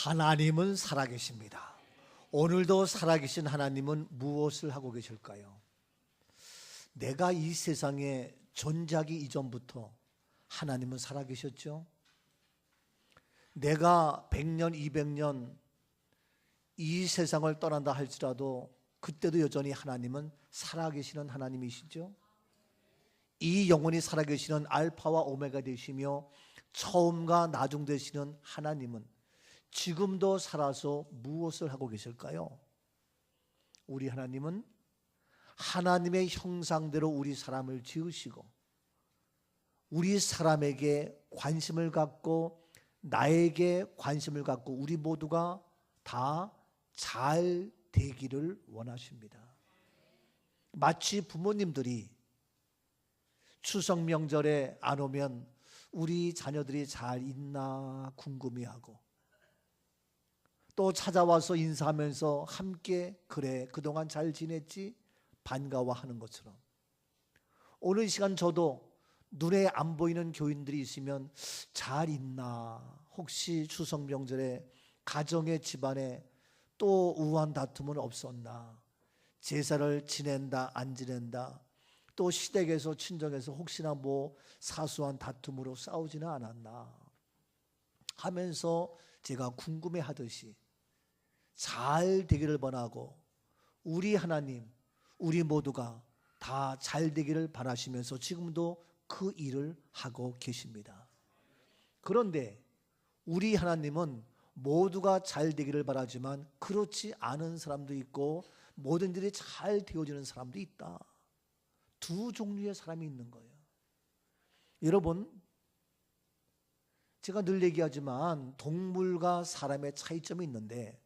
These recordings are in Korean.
하나님은 살아계십니다. 오늘도 살아계신 하나님은 무엇을 하고 계실까요? 내가 이 세상에 존재하기 이전부터 하나님은 살아계셨죠. 내가 100년, 200년 이 세상을 떠난다 할지라도 그때도 여전히 하나님은 살아계시는 하나님이시죠. 이 영원히 살아계시는 알파와 오메가 되시며 처음과 나중 되시는 하나님은 지금도 살아서 무엇을 하고 계실까요? 우리 하나님은 하나님의 형상대로 우리 사람을 지으시고 우리 사람에게 관심을 갖고 나에게 관심을 갖고 우리 모두가 다 잘 되기를 원하십니다. 마치 부모님들이 추석 명절에 안 오면 우리 자녀들이 잘 있나 궁금해하고 또 찾아와서 인사하면서 함께 그래 그동안 잘 지냈지 반가워하는 것처럼 오늘 이 시간 저도 눈에 안 보이는 교인들이 있으면 잘 있나, 혹시 추석 명절에 가정의 집안에 또 우한 다툼은 없었나, 제사를 지낸다 안 지낸다, 또 시댁에서 친정에서 혹시나 뭐 사소한 다툼으로 싸우지는 않았나 하면서 제가 궁금해하듯이 잘 되기를 원하고 우리 하나님, 우리 모두가 다 잘 되기를 바라시면서 지금도 그 일을 하고 계십니다. 그런데 우리 하나님은 모두가 잘 되기를 바라지만 그렇지 않은 사람도 있고 모든 일이 잘 되어지는 사람도 있다. 두 종류의 사람이 있는 거예요. 여러분, 제가 늘 얘기하지만 동물과 사람의 차이점이 있는데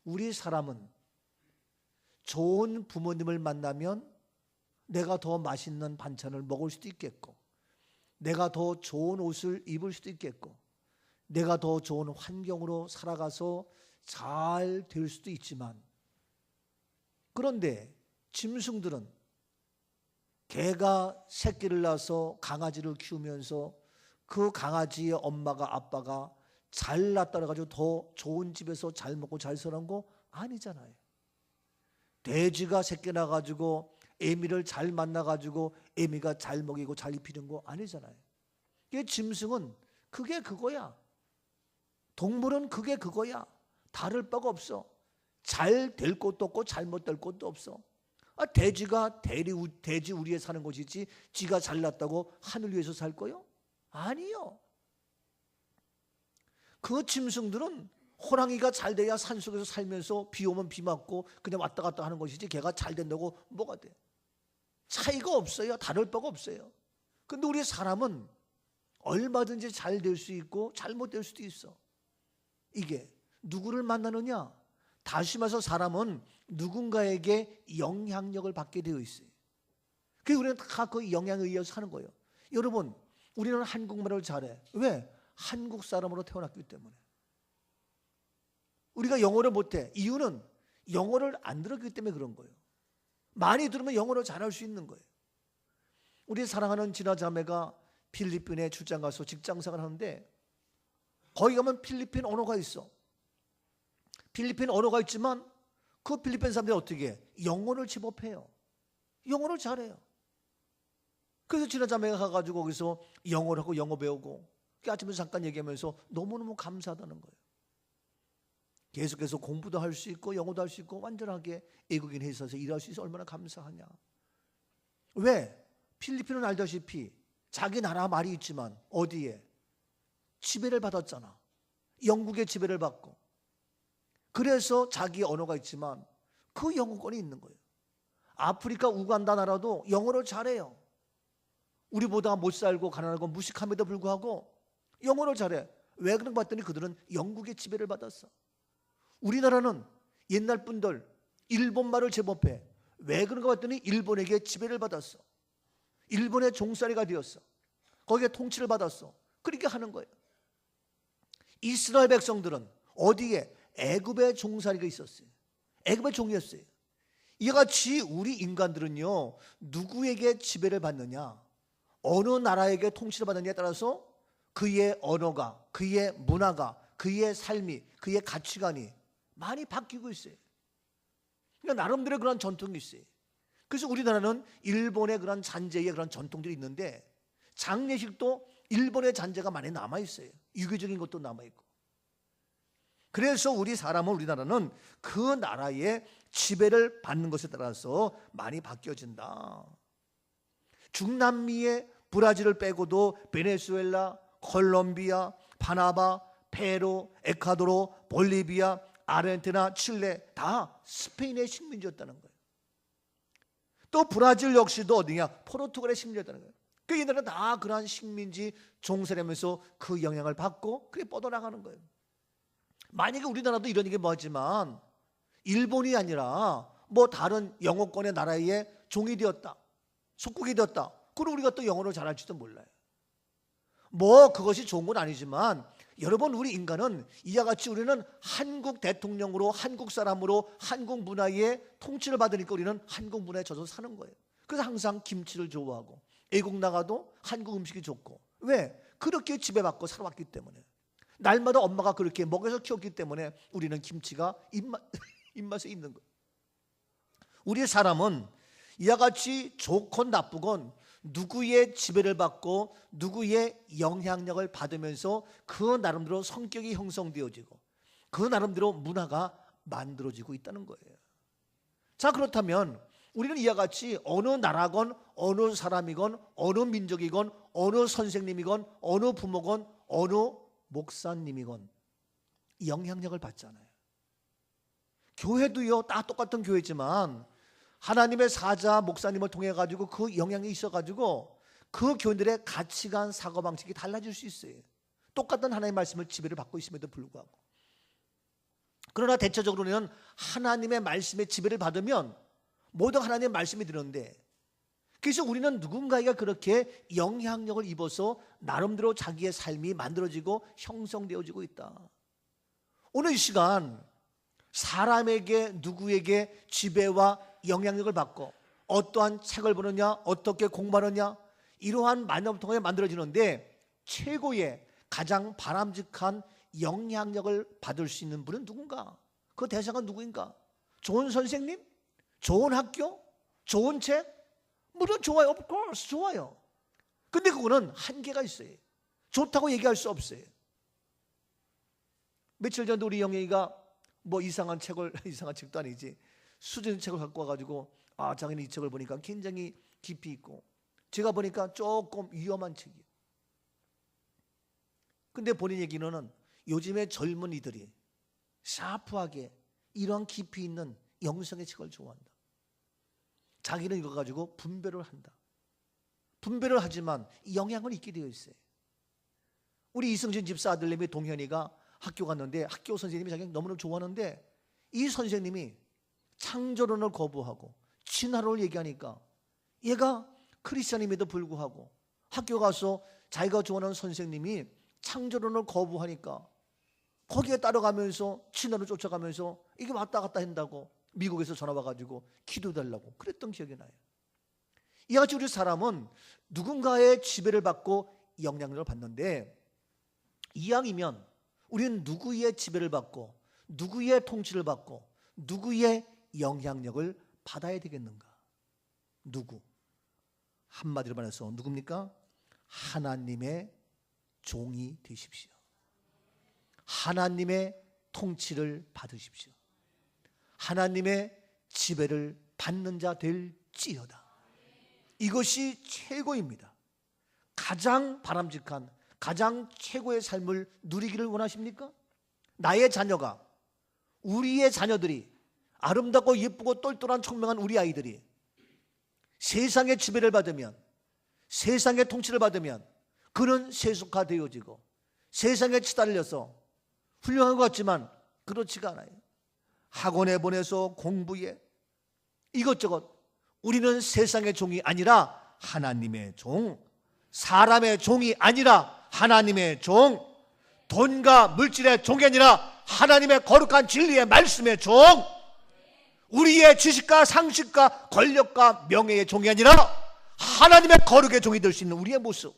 우리 사람은 좋은 부모님을 만나면 내가 더 맛있는 반찬을 먹을 수도 있겠고 내가 더 좋은 옷을 입을 수도 있겠고 내가 더 좋은 환경으로 살아가서 잘 될 수도 있지만 그런데 짐승들은 개가 새끼를 낳아서 강아지를 키우면서 그 강아지의 엄마가 아빠가 잘났다 그래가지고 더 좋은 집에서 잘 먹고 잘 사는 거 아니잖아요. 돼지가 새끼 낳아가지고 애미를 잘 만나가지고 애미가 잘 먹이고 잘 입히는 거 아니잖아요. 이게 짐승은 그게 그거야. 동물은 그게 그거야. 다를 바가 없어. 잘 될 것도 없고 잘못될 것도 없어. 돼지가 돼지 우리에 사는 것이지 지가 잘났다고 하늘 위에서 살 거요? 아니요. 그 짐승들은 호랑이가 잘 돼야 산속에서 살면서 비 오면 비 맞고 그냥 왔다 갔다 하는 것이지 걔가 잘 된다고 뭐가 돼? 차이가 없어요. 다를 바가 없어요. 근데 우리 사람은 얼마든지 잘 될 수 있고 잘못될 수도 있어. 이게 누구를 만나느냐? 다시 말해서 사람은 누군가에게 영향력을 받게 되어 있어요. 그래서 우리는 다 그 영향에 의해서 사는 거예요. 여러분, 우리는 한국말을 잘해. 왜? 한국 사람으로 태어났기 때문에. 우리가 영어를 못해. 이유는 영어를 안 들었기 때문에 그런 거예요. 많이 들으면 영어를 잘할 수 있는 거예요. 우리 사랑하는 지나자매가 필리핀에 출장 가서 직장생활을 하는데 거기 가면 필리핀 언어가 있어. 필리핀 언어가 있지만 그 필리핀 사람들이 어떻게 해? 영어를 집어해요. 영어를 잘해요. 그래서 지나자매가 가가지고 거기서 영어를 하고 영어 배우고 아침에 잠깐 얘기하면서 너무너무 감사하다는 거예요. 계속해서 공부도 할 수 있고 영어도 할 수 있고 완전하게 외국인 회사에서 일할 수 있어서 얼마나 감사하냐. 왜? 필리핀은 알다시피 자기 나라 말이 있지만 어디에? 지배를 받았잖아. 영국의 지배를 받고. 그래서 자기 언어가 있지만 그 영어권이 있는 거예요. 아프리카 우간다 나라도 영어를 잘해요. 우리보다 못 살고 가난하고 무식함에도 불구하고 영어를 잘해. 왜 그런 거 봤더니 그들은 영국의 지배를 받았어. 우리나라는 옛날 분들 일본말을 제법해. 왜 그런 거 봤더니 일본에게 지배를 받았어. 일본의 종살이가 되었어. 거기에 통치를 받았어. 그렇게 하는 거예요. 이스라엘 백성들은 어디에? 애굽의 종살이가 있었어요. 애굽의 종이었어요. 이와 같이 우리 인간들은요 누구에게 지배를 받느냐, 어느 나라에게 통치를 받느냐에 따라서 그의 언어가, 그의 문화가, 그의 삶이, 그의 가치관이 많이 바뀌고 있어요. 그러니까 나름대로 그런 전통이 있어요. 그래서 우리나라는 일본의 그런 잔재의 그런 전통들이 있는데 장례식도 일본의 잔재가 많이 남아있어요. 유교적인 것도 남아있고. 그래서 우리나라는 그 나라의 지배를 받는 것에 따라서 많이 바뀌어진다. 중남미의 브라질을 빼고도 베네수엘라, 콜롬비아, 파나마, 페루, 에콰도르, 볼리비아, 아르헨티나, 칠레 다 스페인의 식민지였다는 거예요. 또 브라질 역시도 어디냐? 포르투갈의 식민지였다는 거예요. 그 얘네들은 다 그러한 식민지 종살이면서 그 영향을 받고 그게 뻗어나가는 거예요. 만약에 우리나라도 이런 얘기 뭐하지만 일본이 아니라 뭐 다른 영어권의 나라의 종이 되었다, 속국이 되었다, 그럼 우리가 또 영어를 잘할지도 몰라요. 뭐 그것이 좋은 건 아니지만 여러분, 우리 인간은 이와 같이 우리는 한국 대통령으로, 한국 사람으로, 한국 문화의 통치를 받으니까 우리는 한국 문화에 젖어 사는 거예요. 그래서 항상 김치를 좋아하고 외국 나가도 한국 음식이 좋고. 왜? 그렇게 지배받고 살아왔기 때문에. 날마다 엄마가 그렇게 먹여서 키웠기 때문에 우리는 김치가 입맛에 있는 거예요. 우리 사람은 이와 같이 좋건 나쁘건 누구의 지배를 받고 누구의 영향력을 받으면서 그 나름대로 성격이 형성되어지고 그 나름대로 문화가 만들어지고 있다는 거예요. 자, 그렇다면 우리는 이와 같이 어느 나라건 어느 사람이건 어느 민족이건 어느 선생님이건 어느 부모건 어느 목사님이건 영향력을 받잖아요. 교회도요, 다 똑같은 교회지만 하나님의 사자 목사님을 통해 가지고 그 영향이 있어 가지고 그 교인들의 가치관, 사고방식이 달라질 수 있어요. 똑같은 하나님의 말씀을 지배를 받고 있음에도 불구하고. 그러나 대체적으로는 하나님의 말씀에 지배를 받으면 모두 하나님의 말씀이 들었는데, 그래서 우리는 누군가에게 그렇게 영향력을 입어서 나름대로 자기의 삶이 만들어지고 형성되어지고 있다. 오늘 이 시간 사람에게, 누구에게 지배와 영향력을 받고 어떠한 책을 보느냐, 어떻게 공부하느냐, 이러한 만남을 통해 만들어지는데 최고의 가장 바람직한 영향력을 받을 수 있는 분은 누군가? 그 대상은 누구인가? 좋은 선생님? 좋은 학교? 좋은 책? 물론 좋아요. Of course 좋아요. 근데 그거는 한계가 있어요. 좋다고 얘기할 수 없어요. 며칠 전에 우리 영애이가 뭐 이상한 책도 아니지, 수준 책을 갖고 와가지고 자기는 이 책을 보니까 굉장히 깊이 있고 제가 보니까 조금 위험한 책이에요. 근데 본인 얘기는 요즘의 젊은이들이 샤프하게 이런 깊이 있는 영성의 책을 좋아한다. 자기는 이거 가지고 분별을 한다. 분별을 하지만 영향은 있게 되어 있어요. 우리 이승진 집사 아들내미 동현이가 학교 갔는데 학교 선생님이 자기가 너무너무 좋아하는데 이 선생님이 창조론을 거부하고 진화론을 얘기하니까 얘가 크리스찬임에도 불구하고 학교 가서 자기가 좋아하는 선생님이 창조론을 거부하니까 거기에 따라가면서 진화를 쫓아가면서 이게 왔다 갔다 한다고 미국에서 전화 와가지고 기도달라고 그랬던 기억이 나요. 이와 같이 우리 사람은 누군가의 지배를 받고 영향력을 받는데, 이왕이면 우리는 누구의 지배를 받고 누구의 통치를 받고 누구의 영향력을 받아야 되겠는가? 누구? 한마디로 말해서 누굽니까? 하나님의 종이 되십시오. 하나님의 통치를 받으십시오. 하나님의 지배를 받는 자 될지어다. 이것이 최고입니다. 가장 바람직한, 가장 최고의 삶을 누리기를 원하십니까? 나의 자녀가, 우리의 자녀들이, 아름답고 예쁘고 똘똘한 청명한 우리 아이들이 세상의 지배를 받으면, 세상의 통치를 받으면 그는 세속화되어지고 세상에 치달려서 훌륭한 것 같지만 그렇지가 않아요. 학원에 보내서 공부에 이것저것. 우리는 세상의 종이 아니라 하나님의 종, 사람의 종이 아니라 하나님의 종, 돈과 물질의 종이 아니라 하나님의 거룩한 진리의 말씀의 종, 우리의 지식과 상식과 권력과 명예의 종이 아니라 하나님의 거룩의 종이 될 수 있는 우리의 모습.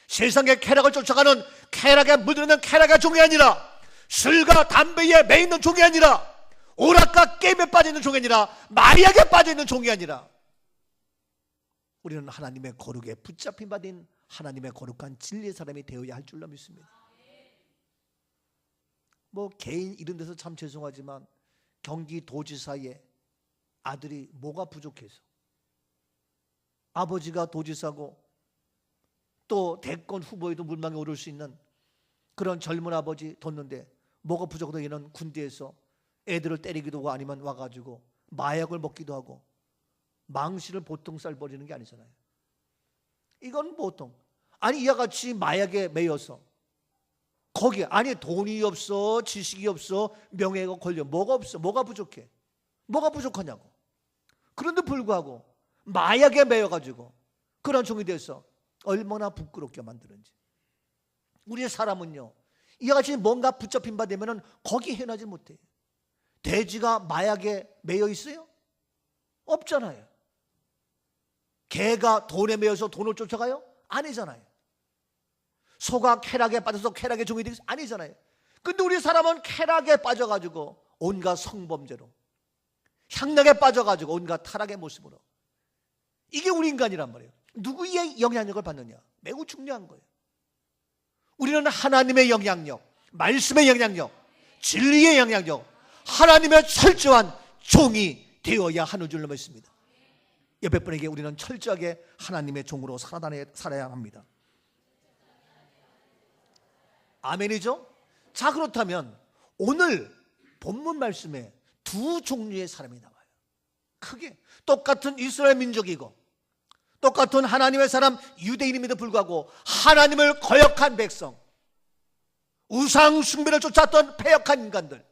세상의 쾌락을 쫓아가는 쾌락에 물드는 쾌락의 종이 아니라, 술과 담배에 매이는 종이 아니라, 오락과 게임에 빠져있는 종이 아니라, 마약에 빠져있는 종이 아니라, 우리는 하나님의 거룩에 붙잡힌 받은 하나님의 거룩한 진리의 사람이 되어야 할 줄로 믿습니다. 뭐 개인 이런 데서 참 죄송하지만 경기도지사의 아들이 뭐가 부족해서, 아버지가 도지사고 또 대권 후보에도 물망에 오를 수 있는 그런 젊은 아버지 뒀는데, 뭐가 부족해서 얘는 군대에서 애들을 때리기도 하고 아니면 와가지고 마약을 먹기도 하고 망신을 보통 쌀 버리는 게 아니잖아요. 이건 보통, 아니 이와 같이 마약에 매여서 거기에, 아니 돈이 없어, 지식이 없어, 명예가 걸려, 뭐가 없어, 뭐가 부족해, 뭐가 부족하냐고. 그런데 불구하고 마약에 매여가지고 그런 종이 돼서 얼마나 부끄럽게 만드는지. 우리의 사람은요, 이와 같이 뭔가 붙잡힌 바 되면은 거기 헤어나지 못해요. 돼지가 마약에 매여 있어요? 없잖아요. 개가 돈에 매여서 돈을 쫓아가요? 아니잖아요. 소가 쾌락에 빠져서 쾌락의 종이 되겠어요? 아니잖아요. 근데 우리 사람은 쾌락에 빠져가지고 온갖 성범죄로, 향락에 빠져가지고 온갖 타락의 모습으로, 이게 우리 인간이란 말이에요. 누구의 영향력을 받느냐? 매우 중요한 거예요. 우리는 하나님의 영향력, 말씀의 영향력, 진리의 영향력, 하나님의 철저한 종이 되어야 하는 줄로 믿습니다. 옆에 분에게 우리는 철저하게 하나님의 종으로 살아야 합니다. 아멘이죠? 자, 그렇다면 오늘 본문 말씀에 두 종류의 사람이 나와요. 크게 똑같은 이스라엘 민족이고 똑같은 하나님의 사람 유대인임에도 불구하고 하나님을 거역한 백성, 우상 숭배를 쫓았던 패역한 인간들,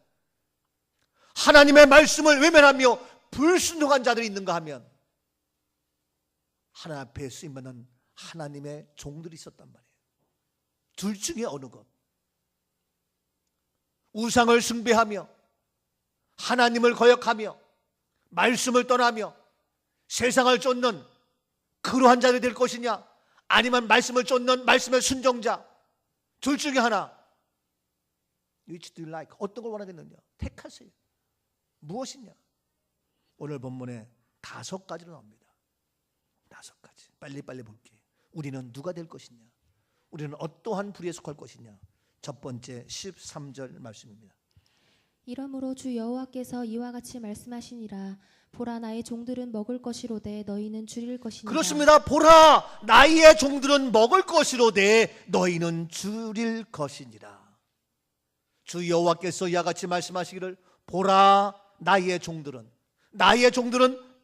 하나님의 말씀을 외면하며 불순종한 자들이 있는가 하면 하나님 앞에 쓰임받는 하나님의 종들이 있었단 말이에요. 둘 중에 어느 것? 우상을 숭배하며 하나님을 거역하며 말씀을 떠나며 세상을 쫓는 그러한 자들이 될 것이냐, 아니면 말씀을 쫓는 말씀의 순종자, 둘 중에 하나. Which do you like? 어떤 걸 원하겠느냐? 택하세요. 무엇이냐? 오늘 본문에 5가지로 나옵니다. 5가지. 빨리빨리 볼게요. 우리는 누가 될 것이냐? 우리는 어떠한 부류에 속할 것이냐? 첫 번째 13절 말씀입니다. 이러므로 주 여호와께서 이와 같이 말씀하시니라. 보라, 나의 종들은 먹을 것이로되 너희는 줄일 것이니라. 그렇습니다. 보라, 나의 종들은 먹을 것이로되 너희는 줄일 것이니라. 주 여호와께서 이와 같이 말씀하시기를, 보라, 나의 종들은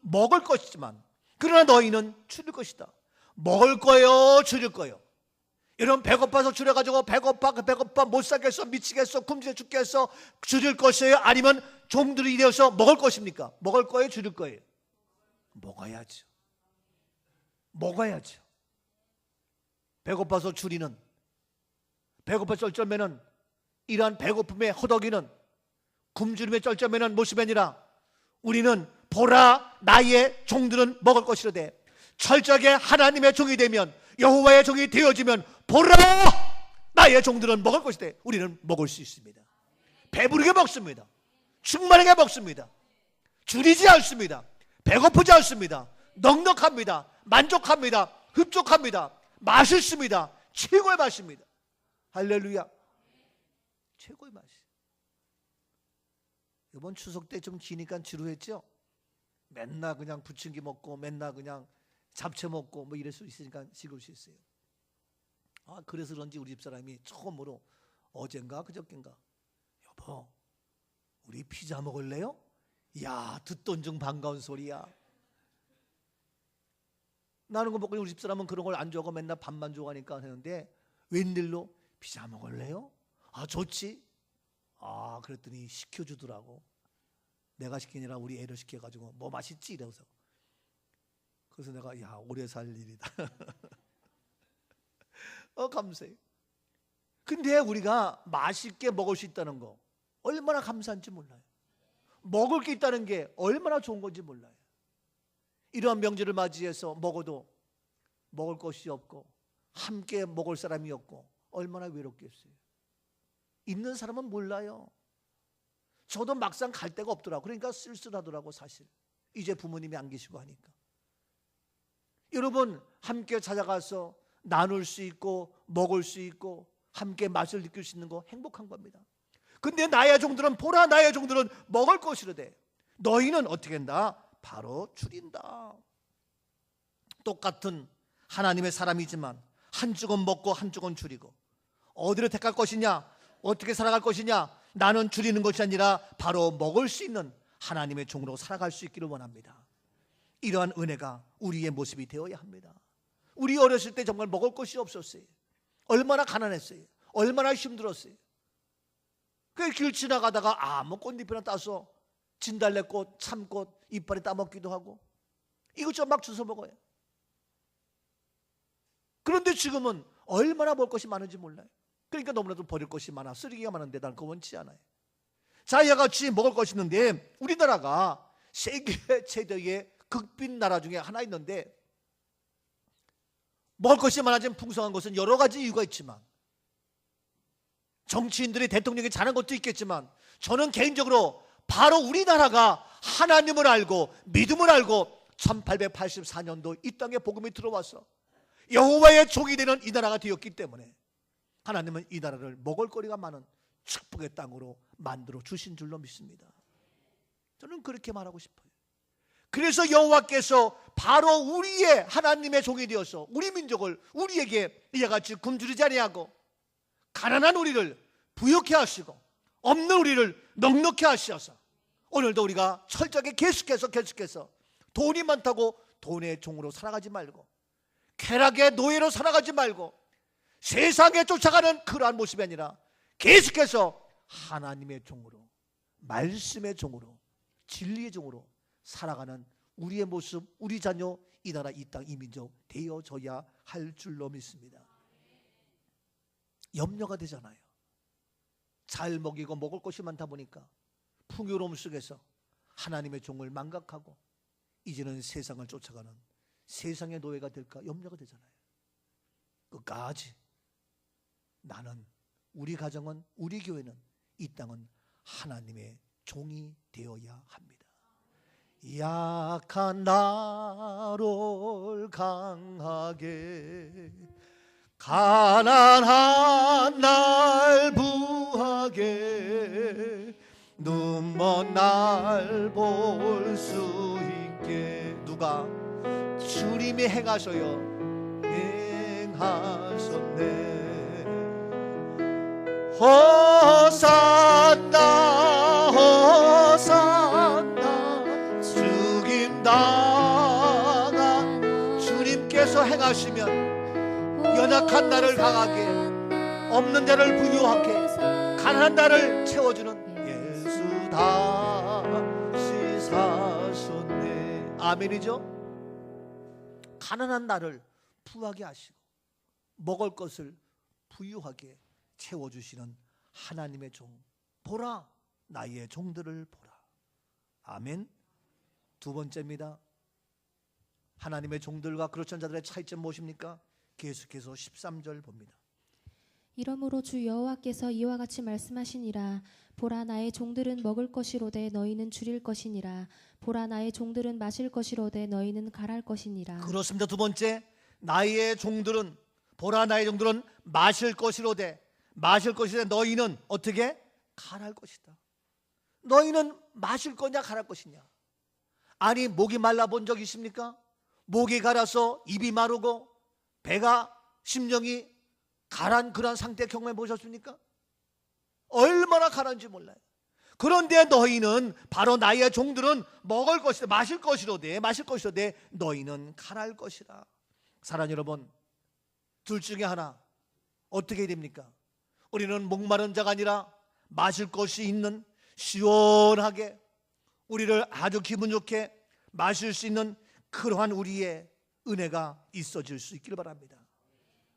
먹을 것이지만 그러나 너희는 줄일 것이다. 먹을 거요, 줄일 거요. 여러분, 배고파서 줄여가지고 배고파 못 살겠어, 미치겠어, 굶주려 죽겠어, 줄일 것이에요? 아니면 종들이 되어서 먹을 것입니까? 먹을 거예요, 줄일 거예요? 먹어야죠. 배고파서 줄이는, 배고파 쩔쩔매는, 이러한 배고픔의 허덕이는, 굶주림의 쩔쩔매는 모습이 아니라 우리는 보라, 나의 종들은 먹을 것이로되, 철저하게 하나님의 종이 되면, 여호와의 종이 되어지면, 보라, 나의 종들은 먹을 것이되 우리는 먹을 수 있습니다. 배부르게 먹습니다. 충만하게 먹습니다. 줄이지 않습니다. 배고프지 않습니다. 넉넉합니다. 만족합니다. 흡족합니다. 맛있습니다. 최고의 맛입니다. 할렐루야. 최고의 맛이. 이번 추석 때 좀 기니까 지루했죠? 맨날 그냥 부침개 먹고 맨날 그냥 잡채 먹고 뭐 이럴 수 있으니까 지겨울 수 있어요. 그래서 그런지 우리 집사람이 처음으로 어젠가 그저께인가, 여보, 우리 피자 먹을래요? 야, 듣던 중 반가운 소리야. 나는 거 먹고 우리 집사람은 그런 걸 안 좋아하고 맨날 밥만 좋아하니까 하는데, 웬일로 피자 먹을래요? 좋지. 그랬더니 시켜주더라고. 내가 시키니라 우리 애를 시켜가지고 뭐 맛있지? 이래서. 그래서 내가, 야, 오래 살 일이다. 감사해요. 근데 우리가 맛있게 먹을 수 있다는 거 얼마나 감사한지 몰라요. 먹을 게 있다는 게 얼마나 좋은 건지 몰라요. 이러한 명절을 맞이해서 먹어도 먹을 것이 없고 함께 먹을 사람이 없고 얼마나 외롭겠어요. 있는 사람은 몰라요. 저도 막상 갈 데가 없더라고. 그러니까 쓸쓸하더라고 사실. 이제 부모님이 안 계시고 하니까. 여러분 함께 찾아가서 나눌 수 있고 먹을 수 있고 함께 맛을 느낄 수 있는 거 행복한 겁니다. 근데 나의 종들은 보라 나의 종들은 먹을 것이로되 너희는 어떻게 한다? 바로 줄인다. 똑같은 하나님의 사람이지만 한쪽은 먹고 한쪽은 줄이고 어디를 택할 것이냐? 어떻게 살아갈 것이냐? 나는 줄이는 것이 아니라 바로 먹을 수 있는 하나님의 종으로 살아갈 수 있기를 원합니다. 이러한 은혜가 우리의 모습이 되어야 합니다. 우리 어렸을 때 정말 먹을 것이 없었어요. 얼마나 가난했어요. 얼마나 힘들었어요. 그 길 지나가다가 아무 꽃잎이나 따서 진달래꽃, 참꽃 이빨에 따먹기도 하고 이것저것 막 주워 먹어요. 그런데 지금은 얼마나 먹을 것이 많은지 몰라요. 그러니까 너무나도 버릴 것이 많아 쓰레기가 많은데 난 그거 원치 않아요. 자기와 같이 먹을 것이 있는데 우리나라가 세계 최대의 극빈 나라 중에 하나 있는데 먹을 것이 많아진 풍성한 것은 여러 가지 이유가 있지만 정치인들이 대통령이 잘한 것도 있겠지만 저는 개인적으로 바로 우리나라가 하나님을 알고 믿음을 알고 1884년도 이 땅에 복음이 들어와서 여호와의 종이 되는 이 나라가 되었기 때문에 하나님은 이 나라를 먹을거리가 많은 축복의 땅으로 만들어 주신 줄로 믿습니다. 저는 그렇게 말하고 싶어요. 그래서 여호와께서 바로 우리의 하나님의 종이 되어서 우리 민족을 우리에게 이와 같이 굶주리지 아니하고 가난한 우리를 부욕해 하시고 없는 우리를 넉넉히 하셔서 오늘도 우리가 철저하게 계속해서 돈이 많다고 돈의 종으로 살아가지 말고 쾌락의 노예로 살아가지 말고 세상에 쫓아가는 그러한 모습이 아니라 계속해서 하나님의 종으로 말씀의 종으로 진리의 종으로 살아가는 우리의 모습, 우리 자녀, 이 나라, 이 땅, 이 민족 되어져야 할 줄로 믿습니다. 염려가 되잖아요. 잘 먹이고 먹을 것이 많다 보니까 풍요로움 속에서 하나님의 종을 망각하고 이제는 세상을 쫓아가는 세상의 노예가 될까 염려가 되잖아요. 끝까지 나는, 우리 가정은, 우리 교회는, 이 땅은 하나님의 종이 되어야 합니다. 약한 나를 강하게 가난한 날 부하게 눈먼 날 볼 수 있게 누가 주님이 행하셔요 행하셨네. 호산나 호산나 죽임당한 주님께서 행하시면 연약한 나를 강하게 없는 자를 부유하게 가난한 나를 채워주는 예수 다시 사셨네. 아멘이죠. 가난한 나를 부하게 하시고 먹을 것을 부유하게 채워주시는 하나님의 종 보라 나의 종들을 보라. 아멘. 두 번째입니다. 하나님의 종들과 그렇지 않은 자들의 차이점 무엇입니까? 계속해서 13절 봅니다. 이러므로 주 여호와께서 이와 같이 말씀하시니라. 보라 나의 종들은 먹을 것이로되 너희는 줄일 것이니라. 보라 나의 종들은 마실 것이로되 너희는 갈할 것이니라. 그렇습니다. 두 번째, 나의 종들은 보라 나의 종들은 마실 것이로되 너희는 어떻게? 갈할 것이다. 너희는 마실 거냐 갈할 것이냐. 아니 목이 말라 본 적 있습니까? 목이 갈아서 입이 마르고 배가 심령이 가란 그런 상태 경험해 보셨습니까? 얼마나 가라는지 몰라요. 그런데 너희는 바로 나의 종들은 먹을 것이다 마실 것이로되 너희는 갈할 것이라. 사랑하는 여러분, 둘 중에 하나 어떻게 됩니까? 우리는 목마른 자가 아니라 마실 것이 있는 시원하게 우리를 아주 기분 좋게 마실 수 있는 그러한 우리의 은혜가 있어질 수 있기를 바랍니다.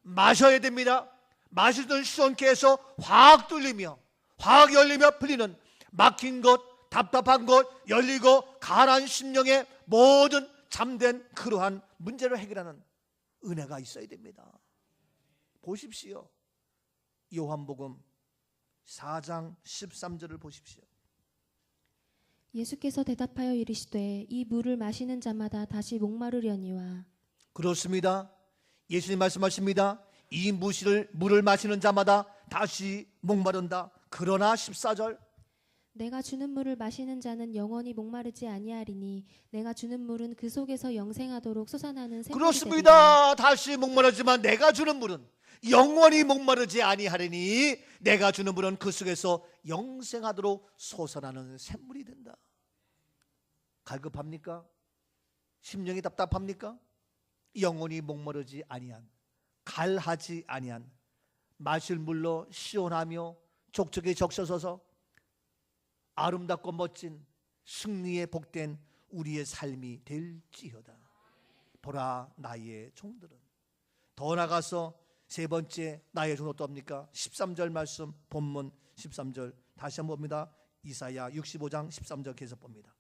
마셔야 됩니다. 마실 때는 시원케 해서 확 뚫리며 확 열리며 풀리는 막힌 것, 답답한 것 열리고 가라앉은 심령의 모든 잠든 그러한 문제를 해결하는 은혜가 있어야 됩니다. 보십시오. 요한복음 4장 13절을 보십시오. 예수께서 대답하여 이르시되 이 물을 마시는 자마다 다시 목마르려니와. 그렇습니다. 예수님 말씀하십니다. 이 물을 마시는 자마다 다시 목마른다. 그러나 14절, 내가 주는 물을 마시는 자는 영원히 목마르지 아니하리니 내가 주는 물은 그 속에서 영생하도록 솟아나는 샘물이 되리라. 그렇습니다. 다시 목마르지만 내가 주는 물은 영원히 목마르지 아니하리니 내가 주는 물은 그 속에서 영생하도록 솟아나는 샘물이 된다. 갈급합니까? 심령이 답답합니까? 영원히 목마르지 아니한, 갈하지 아니한, 마실 물로 시원하며 족적에 적셔서서 아름답고 멋진 승리에 복된 우리의 삶이 될지어다. 보라 나의 종들은. 더 나가서 세 번째 나의 종은 어떠합니까? 13절 말씀, 본문 13절 다시 한번 봅니다. 이사야 65장 13절 계속 봅니다.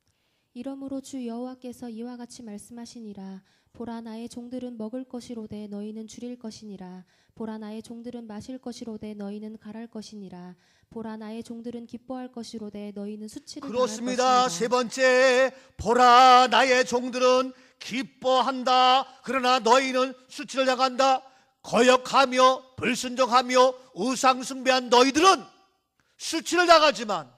이러므로 주 여호와께서 이와 같이 말씀하시니라. 보라 나의 종들은 먹을 것이로되 너희는 줄일 것이니라. 보라 나의 종들은 마실 것이로되 너희는 갈할 것이니라. 보라 나의 종들은 기뻐할 것이로되 너희는 수치를 그렇습니다. 당할 것이니라. 세 번째, 보라 나의 종들은 기뻐한다. 그러나 너희는 수치를 당한다. 거역하며 불순종하며 우상숭배한 너희들은 수치를 당하지만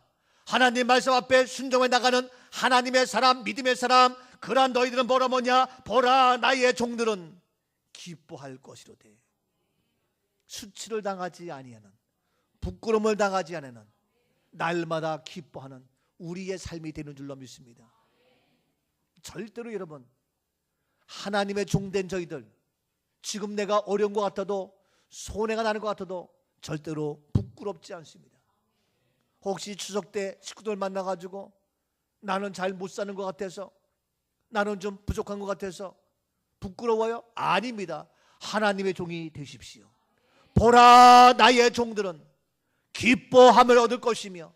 하나님 말씀 앞에 순종해 나가는 하나님의 사람, 믿음의 사람, 그러한 너희들은 뭐냐? 보라 나의 종들은 기뻐할 것이로되. 수치를 당하지 아니하는, 부끄러움을 당하지 않는, 날마다 기뻐하는 우리의 삶이 되는 줄로 믿습니다. 절대로 여러분, 하나님의 종된 저희들, 지금 내가 어려운 것 같아도, 손해가 나는 것 같아도 절대로 부끄럽지 않습니다. 혹시 추석 때 식구들 만나가지고 나는 잘 못 사는 것 같아서, 나는 좀 부족한 것 같아서 부끄러워요? 아닙니다. 하나님의 종이 되십시오. 보라 나의 종들은 기뻐함을 얻을 것이며,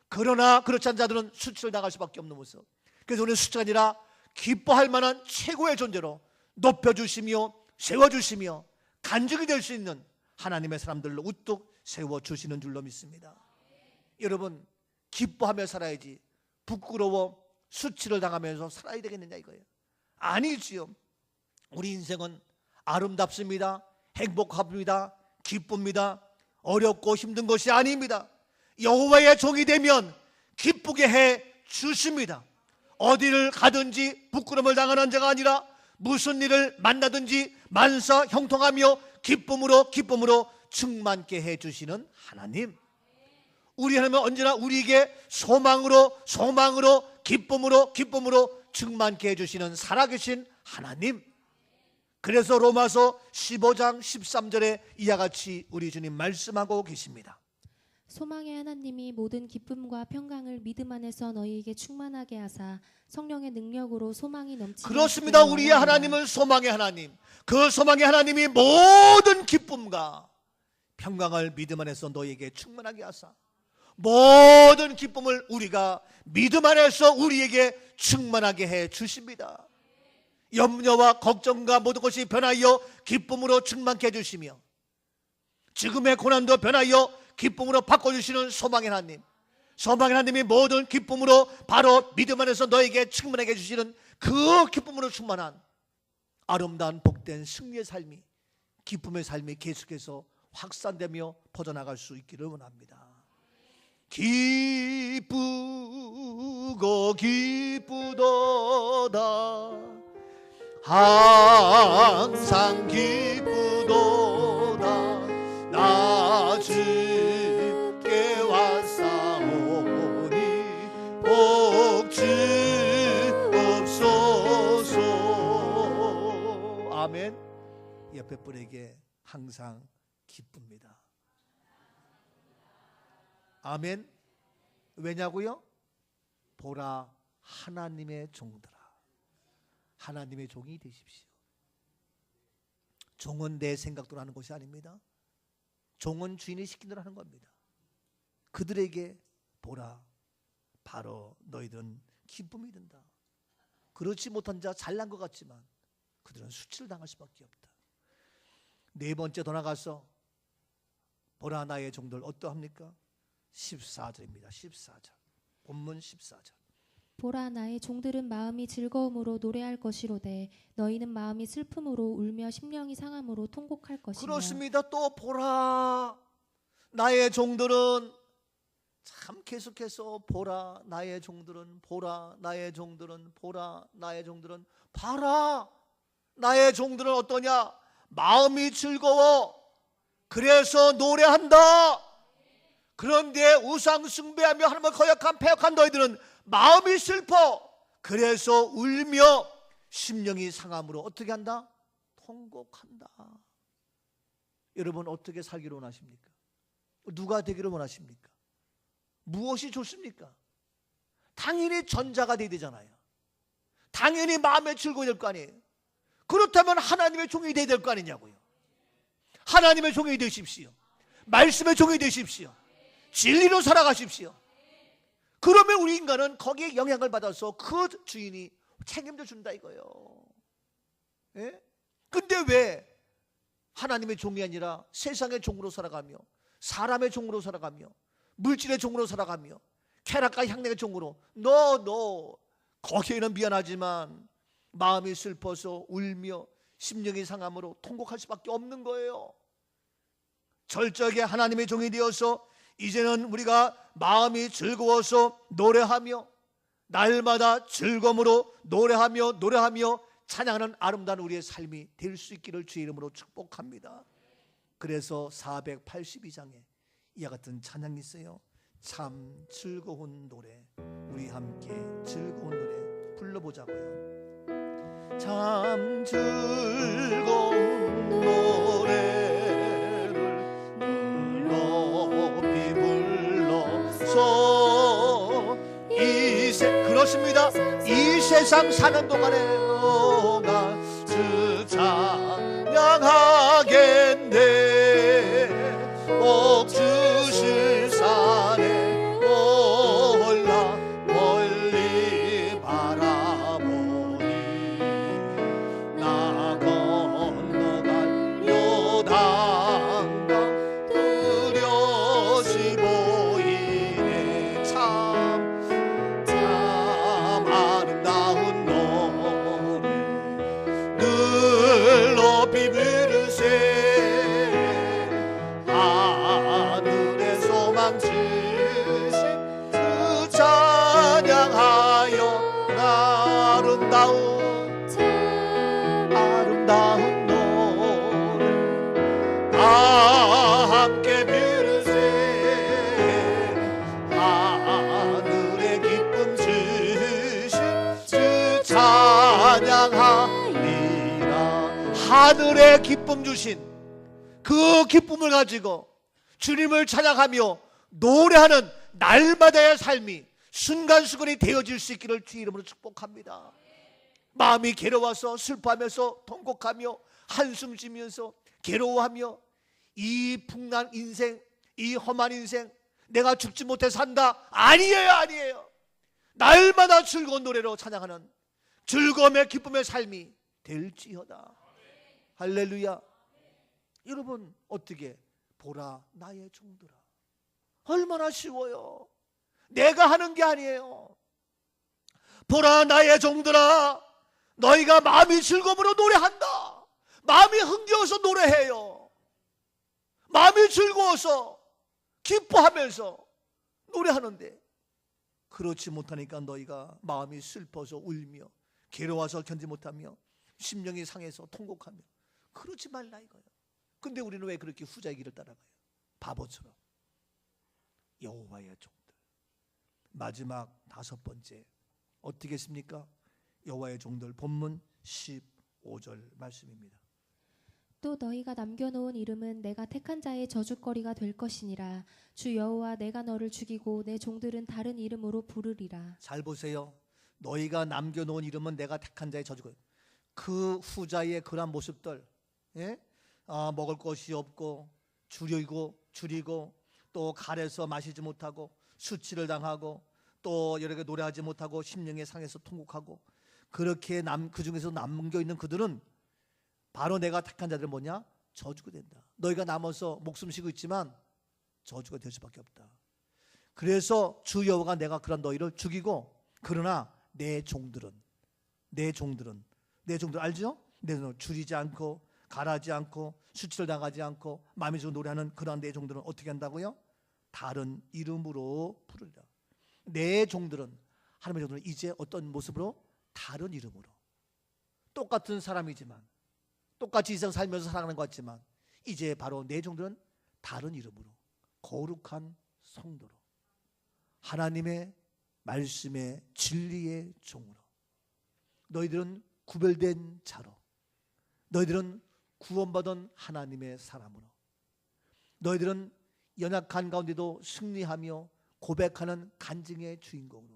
그러나 그렇지 않은 자들은 수치를 당할 수밖에 없는 모습. 그래서 오늘 수치가 아니라 기뻐할 만한 최고의 존재로 높여주시며 세워주시며 간증이 될 수 있는 하나님의 사람들로 우뚝 세워주시는 줄로 믿습니다. 여러분, 기뻐하며 살아야지 부끄러워 수치를 당하면서 살아야 되겠느냐 이거예요. 아니지요. 우리 인생은 아름답습니다. 행복합니다. 기쁩니다. 어렵고 힘든 것이 아닙니다. 여호와의 종이 되면 기쁘게 해 주십니다. 어디를 가든지 부끄러움을 당하는 자가 아니라 무슨 일을 만나든지 만사 형통하며 기쁨으로 충만케 해 주시는 하나님. 우리 하나님은 언제나 우리에게 소망으로 기쁨으로 충만케 해주시는 살아계신 하나님. 그래서 로마서 15장 13절에 이와 같이 우리 주님 말씀하고 계십니다. 소망의 하나님이 모든 기쁨과 평강을 믿음 안에서 너희에게 충만하게 하사 성령의 능력으로 소망이 넘치게. 그렇습니다. 우리의 하나님은 소망의 하나님. 그 소망의 하나님이 모든 기쁨과 평강을 믿음 안에서 너희에게 충만하게 하사 모든 기쁨을 우리가 믿음 안에서 우리에게 충만하게 해 주십니다. 염려와 걱정과 모든 것이 변하여 기쁨으로 충만케 해주시며 지금의 고난도 변하여 기쁨으로 바꿔주시는 소망의 하나님. 소망의 하나님이 모든 기쁨으로 바로 믿음 안에서 너에게 충만하게 해주시는 그 기쁨으로 충만한 아름다운 복된 승리의 삶이, 기쁨의 삶이 계속해서 확산되며 퍼져나갈 수 있기를 원합니다. 기쁘고 기쁘도다 항상 기쁘도다 나 주께 왔사오니 복 주옵소서. 아멘. 옆에 분에게 항상 기쁩니다. 아멘. 왜냐고요? 보라 하나님의 종들아, 하나님의 종이 되십시오. 종은 내 생각대로 하는 것이 아닙니다. 종은 주인이 시킨 대로 하는 겁니다. 그들에게 보라, 바로 너희들은 기쁨이 된다. 그렇지 못한 자, 잘난 것 같지만 그들은 수치를 당할 수밖에 없다. 네 번째 더 나가서 보라 나의 종들 어떠합니까? 14절입니다. 14절. 본문 14절. 보라 나의 종들은 마음이 즐거움으로 노래할 것이로되 너희는 마음이 슬픔으로 울며 심령이 상함으로 통곡할 것이며. 그렇습니다. 또 보라 나의 종들은, 참 계속해서 보라 나의 종들은, 보라 나의 종들은, 보라 나의 종들은, 봐라 나의 종들은 어떠냐? 마음이 즐거워. 그래서 노래한다. 그런데 우상 숭배하며 하나님을 거역한 패역한 너희들은 마음이 슬퍼. 그래서 울며 심령이 상함으로 어떻게 한다? 통곡한다. 여러분 어떻게 살기를 원하십니까? 누가 되기를 원하십니까? 무엇이 좋습니까? 당연히 전자가 돼야 되잖아요. 당연히 마음에 즐거워야 될 거 아니에요. 그렇다면 하나님의 종이 돼야 될 거 아니냐고요. 하나님의 종이 되십시오. 말씀의 종이 되십시오. 진리로 살아가십시오. 그러면 우리 인간은 거기에 영향을 받아서 그 주인이 책임져 준다 이거예요. 예? 근데 왜 하나님의 종이 아니라 세상의 종으로 살아가며, 사람의 종으로 살아가며, 물질의 종으로 살아가며, 쾌락과 향락의 종으로, 너 거기에는 미안하지만 마음이 슬퍼서 울며 심령이 상함으로 통곡할 수밖에 없는 거예요. 철저하게 하나님의 종이 되어서 이제는 우리가 마음이 즐거워서 노래하며, 날마다 즐거움으로 노래하며 찬양하는 아름다운 우리의 삶이 될 수 있기를 주의 이름으로 축복합니다. 그래서 482장에 이와 같은 찬양이 있어요. 참 즐거운 노래, 우리 함께 즐거운 노래 불러보자고요. 참 즐거운 노래를 높이 불러서 그렇습니다. 이 세상 사는 동안에 너가 찬양하겠네. 옥주실 산에 올라 멀리 바라보니 나 건너갈 요단강 뚜렷이 보이네. 참 아름다운 노래 늘 높이 부르세. 하늘의 소망 주신 그 찬양하여 아름다운 노래 함께 부르세. 하늘의 기쁨 주신 주 찬양하리라. 하늘의 기쁨 주신 그 기쁨을 가지고 주님을 찬양하며 노래하는 날마다의 삶이 순간순간이 되어질 수 있기를 주의 이름으로 축복합니다. 마음이 괴로워서 슬퍼하면서 통곡하며 한숨 쉬면서 괴로워하며 이 풍랑 인생, 이 험한 인생, 내가 죽지 못해 산다. 아니에요. 날마다 즐거운 노래로 찬양하는 즐거움의 기쁨의 삶이 될지어다. 할렐루야. 여러분 어떻게 보라 나의 종들아. 얼마나 쉬워요. 내가 하는 게 아니에요. 보라 나의 종들아, 너희가 마음이 즐거움으로 노래한다. 마음이 흥겨워서 노래해요. 마음이 즐거워서 기뻐하면서 노래하는데 그렇지 못하니까 너희가 마음이 슬퍼서 울며 괴로워서 견디 못하며 심령이 상해서 통곡하며 그러지 말라 이거예요. 근데 우리는 왜 그렇게 후자의 길을 따라가요? 바보처럼. 여호와의 종들. 마지막 5번째 어떻게 했습니까? 여호와의 종들 본문 15절 말씀입니다. 또 너희가 남겨놓은 이름은 내가 택한 자의 저주거리가 될 것이니라. 주 여호와 내가 너를 죽이고 내 종들은 다른 이름으로 부르리라. 잘 보세요. 너희가 남겨놓은 이름은 내가 택한 자의 저주거리. 그 후자의 그러한 모습들, 예? 먹을 것이 없고 줄이고 또 갈에서 마시지 못하고 수치를 당하고 또 여러 개 노래하지 못하고 심령의 상해서 통곡하고 그렇게 그 중에서 남겨있는 그들은 바로 내가 택한 자들은 뭐냐? 저주가 된다. 너희가 남아서 목숨 쉬고 있지만 저주가 될 수밖에 없다. 그래서 주 여호와가 내가 그런 너희를 죽이고, 그러나 내 종들은 알죠? 내 종들은 줄이지 않고 가라지 않고 수치를 당하지 않고 마음에 주고 노래하는 그러한 내 종들은 어떻게 한다고요? 다른 이름으로 부르리라. 내 종들은, 하나님의 종들은 이제 어떤 모습으로? 다른 이름으로. 똑같은 사람이지만, 똑같이 이 세상 살면서 살아가는 것 같지만, 이제 바로 내 종들은 다른 이름으로, 거룩한 성도로, 하나님의 말씀의 진리의 종으로, 너희들은 구별된 자로, 너희들은 구원받은 하나님의 사람으로, 너희들은 연약한 가운데도 승리하며 고백하는 간증의 주인공으로,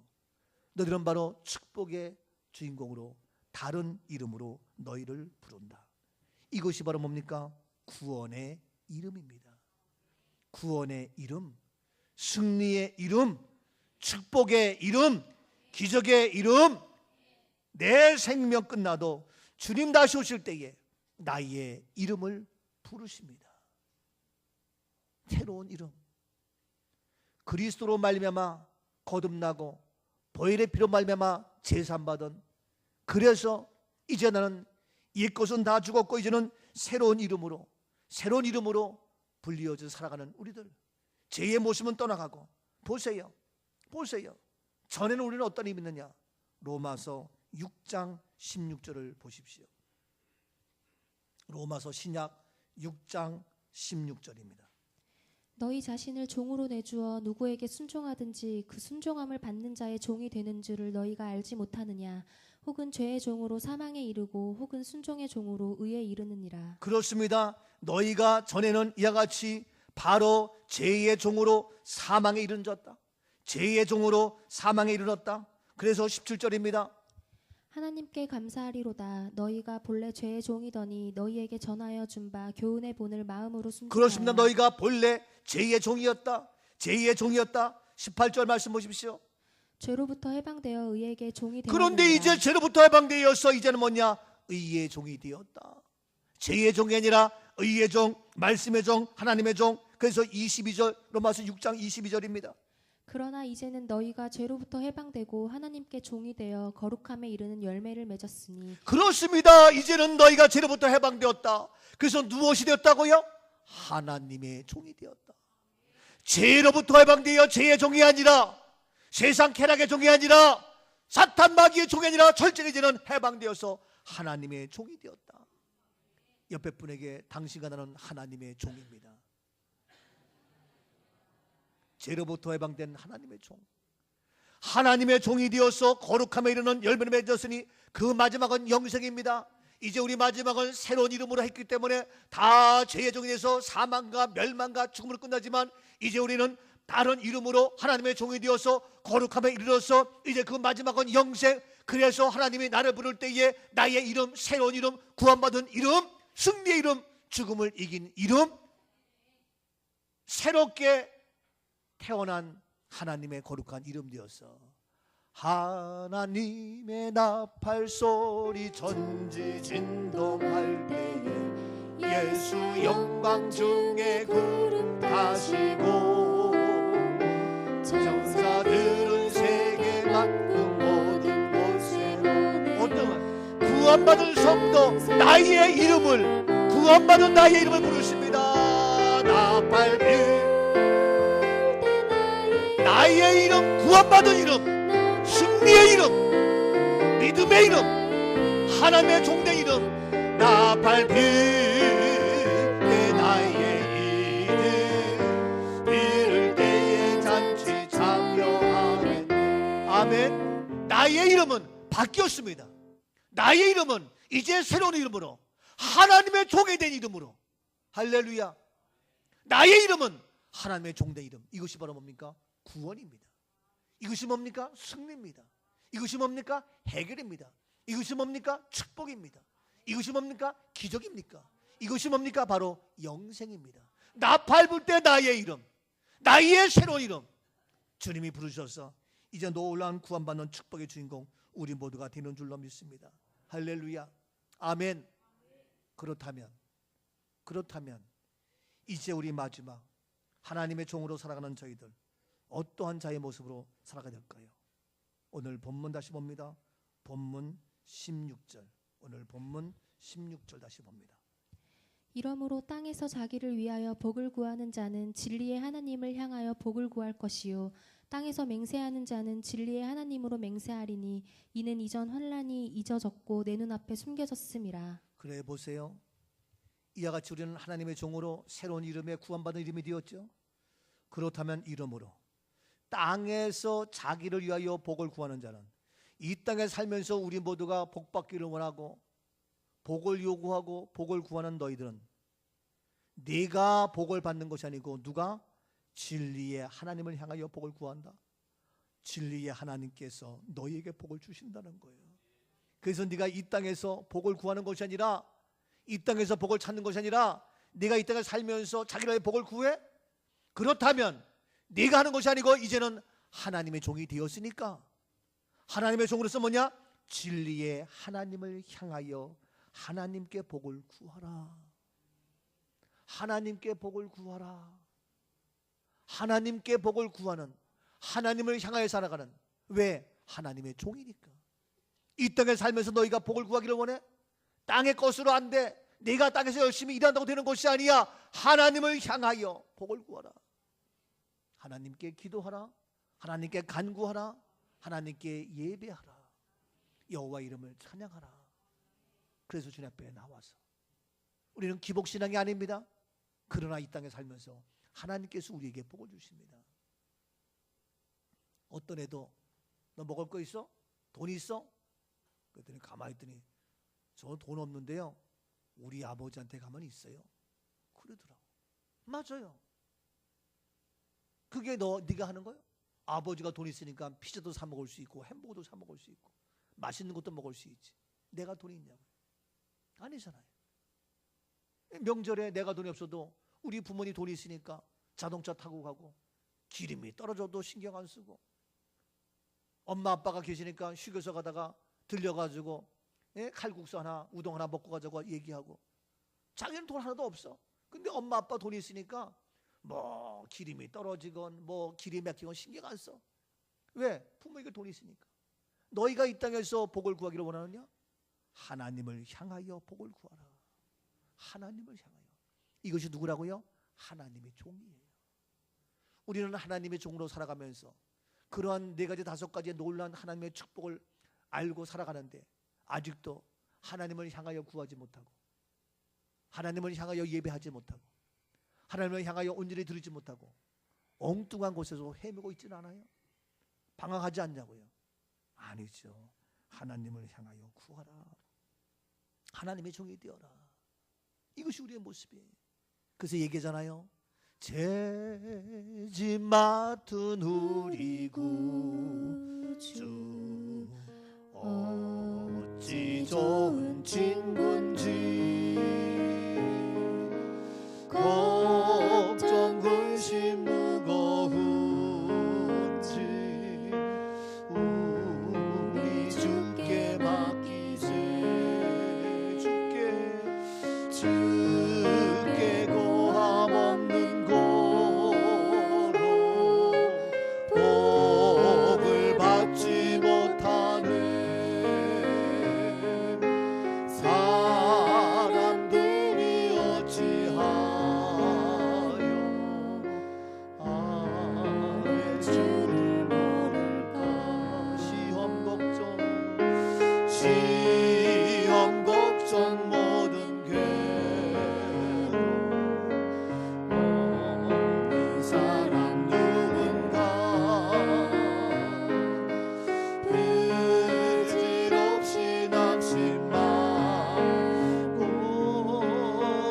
너희들은 바로 축복의 주인공으로 다른 이름으로 너희를 부른다. 이것이 바로 뭡니까? 구원의 이름입니다. 구원의 이름, 승리의 이름, 축복의 이름, 기적의 이름. 내 생명 끝나도 주님 다시 오실 때에 나의 이름을 부르십니다. 새로운 이름, 그리스도로 말미암아 거듭나고 보혈의 피로 말미암아 제산받은, 그래서 이제 나는 옛것은 다 죽었고 이제는 새로운 이름으로 불리어져 살아가는 우리들, 죄의 모습은 떠나가고, 보세요. 전에는 우리는 어떤 힘이 있느냐? 로마서 6장 16절을 보십시오. 로마서 신약 6장 16절입니다. 너희 자신을 종으로 내주어 누구에게 순종하든지 그 순종함을 받는 자의 종이 되는 줄을 너희가 알지 못하느냐? 혹은 죄의 종으로 사망에 이르고 혹은 순종의 종으로 의에 이르느니라. 그렇습니다. 너희가 전에는 이와 같이 바로 죄의 종으로 사망에 이르렀다. 죄의 종으로 사망에 이르렀다. 그래서 17절입니다. 하나님께 감사하리로다. 너희가 본래 죄의 종이더니 너희에게 전하여 준 바 교훈의 본을 마음으로 순종하여. 그렇습니다. 너희가 본래 죄의 종이었다. 18절 말씀 보십시오. 죄로부터 해방되어 의에게 종이 되었느니라. 그런데 이제 죄로부터 해방되어서 이제는 뭐냐? 의의 종이 되었다. 죄의 종이 아니라 의의 종, 말씀의 종, 하나님의 종. 그래서 22절, 로마서 6장 22절입니다. 그러나 이제는 너희가 죄로부터 해방되고 하나님께 종이 되어 거룩함에 이르는 열매를 맺었으니. 그렇습니다. 이제는 너희가 죄로부터 해방되었다. 그래서 무엇이 되었다고요? 하나님의 종이 되었다. 죄로부터 해방되어 죄의 종이 아니라, 세상 쾌락의 종이 아니라, 사탄 마귀의 종이 아니라 철저히 이제는 해방되어서 하나님의 종이 되었다. 옆에 분에게 당신과 나는 하나님의 종입니다. 죄로부터 해방된 하나님의 종, 하나님의 종이 되어서 거룩함에 이르는 열매를 맺었으니 그 마지막은 영생입니다. 이제 우리 마지막은 새로운 이름으로 했기 때문에 다 죄의 종이 돼서 사망과 멸망과 죽음으로 끝나지만, 이제 우리는 다른 이름으로 하나님의 종이 되어서 거룩함에 이르러서 이제 그 마지막은 영생. 그래서 하나님이 나를 부를 때에 나의 이름, 새로운 이름, 구원받은 이름, 승리의 이름, 죽음을 이긴 이름, 새롭게 태어난 하나님의 거룩한 이름 되어서 하나님의 나팔 소리 전지진동할 때에 예수 영광 중에 구름 타시고 천사들은 세계 만국 모든 곳에 어떤 구원받은 성도, 나의 이름을, 구원받은 나의 이름을 부르십니다. 나팔 불 나의 이름, 구원받은 이름, 승리의 이름, 믿음의 이름, 하나님의 종된 이름, 나팔 불때 나의 이름 이를 때에 잔치 참여하네. 아멘. 나의 이름은 바뀌었습니다. 나의 이름은 이제 새로운 이름으로, 하나님의 종이 된 이름으로. 할렐루야. 나의 이름은 하나님의 종된 이름. 이것이 바로 뭡니까? 구원입니다. 이것이 뭡니까? 승리입니다. 이것이 뭡니까? 해결입니다. 이것이 뭡니까? 축복입니다. 이것이 뭡니까? 기적입니까? 이것이 뭡니까? 바로 영생입니다. 나팔 불 때 나의 이름, 나의 새로운 이름 주님이 부르셔서 이제 놀라운 구원받는 축복의 주인공 우리 모두가 되는 줄로 믿습니다. 할렐루야. 아멘. 그렇다면 이제 우리 마지막 하나님의 종으로 살아가는 저희들 어떠한 자의 모습으로 살아가야 될까요? 오늘 본문 다시 봅니다. 본문 16절. 오늘 본문 16절 다시 봅니다. 이러므로 땅에서 자기를 위하여 복을 구하는 자는 진리의 하나님을 향하여 복을 구할 것이요 땅에서 맹세하는 자는 진리의 하나님으로 맹세하리니 이는 이전 환난이 잊어졌고 내 눈앞에 숨겨졌음이라. 그래 보세요. 이와 같이 우리는 하나님의 종으로 새로운 이름에 구원받은 이름이 되었죠. 그렇다면 이러므로 땅에서 자기를 위하여 복을 구하는 자는 이 땅에 살면서 우리 모두가 복받기를 원하고 복을 요구하고 복을 구하는 너희들은 네가 복을 받는 것이 아니고 누가? 진리의 하나님을 향하여 복을 구한다. 진리의 하나님께서 너희에게 복을 주신다는 거예요. 그래서 네가 이 땅에서 복을 구하는 것이 아니라 이 땅에서 복을 찾는 것이 아니라 네가 이 땅에 살면서 자기를 위해 복을 구해? 그렇다면 네가 하는 것이 아니고 이제는 하나님의 종이 되었으니까 하나님의 종으로서 뭐냐? 진리의 하나님을 향하여 하나님께 복을 구하라. 하나님께 복을 구하라. 하나님께 복을 구하는, 하나님을 향하여 살아가는, 왜? 하나님의 종이니까. 이 땅에 살면서 너희가 복을 구하기를 원해? 땅의 것으로 안 돼. 네가 땅에서 열심히 일한다고 되는 것이 아니야. 하나님을 향하여 복을 구하라. 하나님께 기도하라. 하나님께 간구하라. 하나님께 예배하라. 여호와 이름을 찬양하라. 그래서 주님 앞에 나와서 우리는 기복신앙이 아닙니다. 그러나 이 땅에 살면서 하나님께서 우리에게 복을 주십니다. 어떤 애도 너 먹을 거 있어? 돈 있어? 그랬더니 가만히 있더니 저 돈 없는데요 우리 아버지한테 가면 있어요. 그러더라고. 맞아요. 그게 네가 하는 거예요? 아버지가 돈 있으니까 피자도 사 먹을 수 있고 햄버거도 사 먹을 수 있고 맛있는 것도 먹을 수 있지. 내가 돈이 있냐고요? 아니잖아요. 명절에 내가 돈이 없어도 우리 부모님 돈이 있으니까 자동차 타고 가고 기름이 떨어져도 신경 안 쓰고 엄마 아빠가 계시니까 휴게소 가다가 들려가지고 칼국수 하나 우동 하나 먹고 가자고 얘기하고 자기는 돈 하나도 없어. 근데 엄마 아빠 돈이 있으니까 뭐 기름이 떨어지건 뭐 길이 막히건 신경 안 써. 왜? 부모에게 돈이 있으니까. 너희가 이 땅에서 복을 구하기를 원하느냐? 하나님을 향하여 복을 구하라. 하나님을 향하여. 이것이 누구라고요? 하나님의 종이에요. 우리는 하나님의 종으로 살아가면서 그러한 4가지 5가지의 놀라운 하나님의 축복을 알고 살아가는데 아직도 하나님을 향하여 구하지 못하고 하나님을 향하여 예배하지 못하고 하나님을 향하여 온전히 드리지 못하고 엉뚱한 곳에서 헤매고 있지는 않아요? 방황하지 않냐고요? 아니죠. 하나님을 향하여 구하라. 하나님의 종이 되어라. 이것이 우리의 모습이에요. 그래서 얘기하잖아요. 죄짐 맡은 우리 구주 어찌 좋은 친구인지 걱정 근심 무거운지 우리 주께 맡기세. 주께 고함 없는 고로 복을 받지 못하는 사람들이 어찌하여 아의 주를 모를까. 시험 걱정 모든 괴로움 없는 사람 누군가 부질없이 남심 말고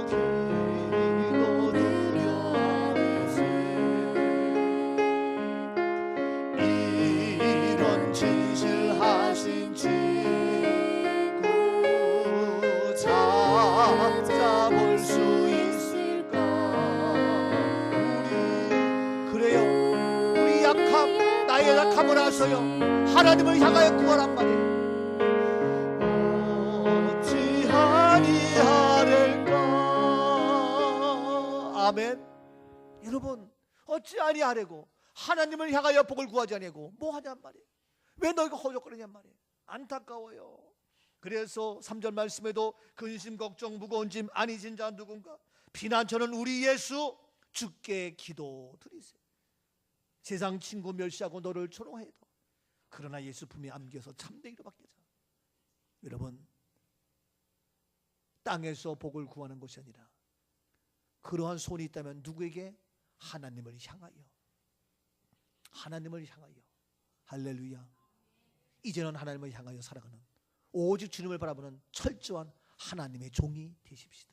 기도드려 아뢰세. 이런 진실하신 친구 찾아볼 수 있을까. 그래요. 우리 약함, 나의 약함을 아셔요. 하나님을 향하여 구하란 말이에요. 어찌하리하릴까. 아멘. 여러분, 어찌 아니하려고 하나님을 향하여 복을 구하지 아니하고 뭐 하냔 말이에요. 왜 너희가 허덕거리냔 말이에요. 안타까워요. 그래서 3절 말씀에도 근심 걱정 무거운 짐 아니신 자 누군가 피난처는 우리 예수 주께 기도드리세요. 세상 친구 멸시하고 너를 조롱해도 그러나 예수 품에 안겨서 참되기로 바뀌자. 여러분, 땅에서 복을 구하는 것이 아니라 그러한 소원이 있다면 누구에게? 하나님을 향하여. 하나님을 향하여. 할렐루야. 이제는 하나님을 향하여 살아가는 오직 주님을 바라보는 철저한 하나님의 종이 되십시다.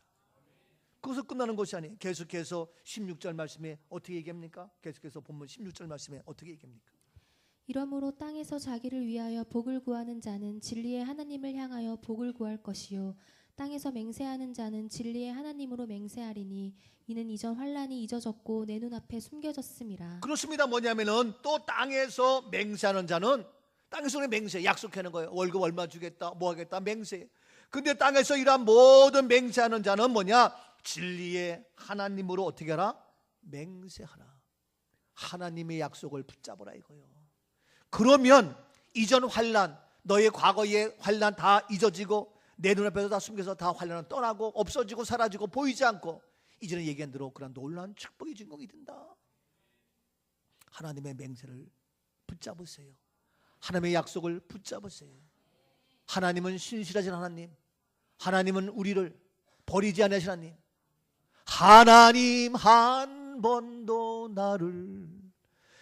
그것을 끝나는 것이 아니에요. 계속해서 16절 말씀에 어떻게 얘기합니까? 계속해서 본문 16절 말씀에 어떻게 얘기합니까? 이러므로 땅에서 자기를 위하여 복을 구하는 자는 진리의 하나님을 향하여 복을 구할 것이요 땅에서 맹세하는 자는 진리의 하나님으로 맹세하리니 이는 이전 환난이 잊어졌고 내 눈앞에 숨겨졌음이라. 그렇습니다. 뭐냐면은 또 땅에서 맹세하는 자는 땅에서 그냥 맹세 약속하는 거예요. 월급 얼마 주겠다 뭐 하겠다 맹세. 근데 땅에서 이러한 모든 맹세하는 자는 뭐냐? 진리의 하나님으로 어떻게 하라? 맹세하라. 하나님의 약속을 붙잡으라 이거예요. 그러면 이전 환난, 너의 과거의 환난 다 잊어지고 내 눈앞에서 다 숨겨서 다 환난은 떠나고 없어지고 사라지고 보이지 않고 이제는 얘기한 대로 그런 놀라운 축복의 주인공이 된다. 하나님의 맹세를 붙잡으세요. 하나님의 약속을 붙잡으세요. 하나님은 신실하신 하나님, 하나님은 우리를 버리지 않으신 하나님. 하나님 한 번도 나를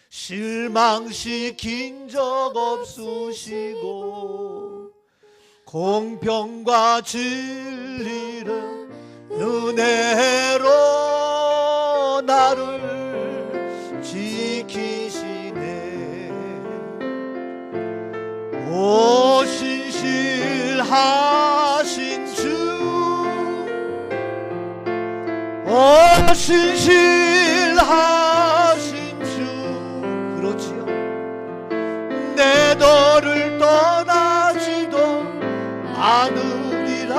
실망시킨 적 없으시고 공평과 진리를 은혜로 나를 지키시네. 오 신실하신 주, 오 신실하신 주, 그렇지요. 내 너를 떠나지도 않으리라.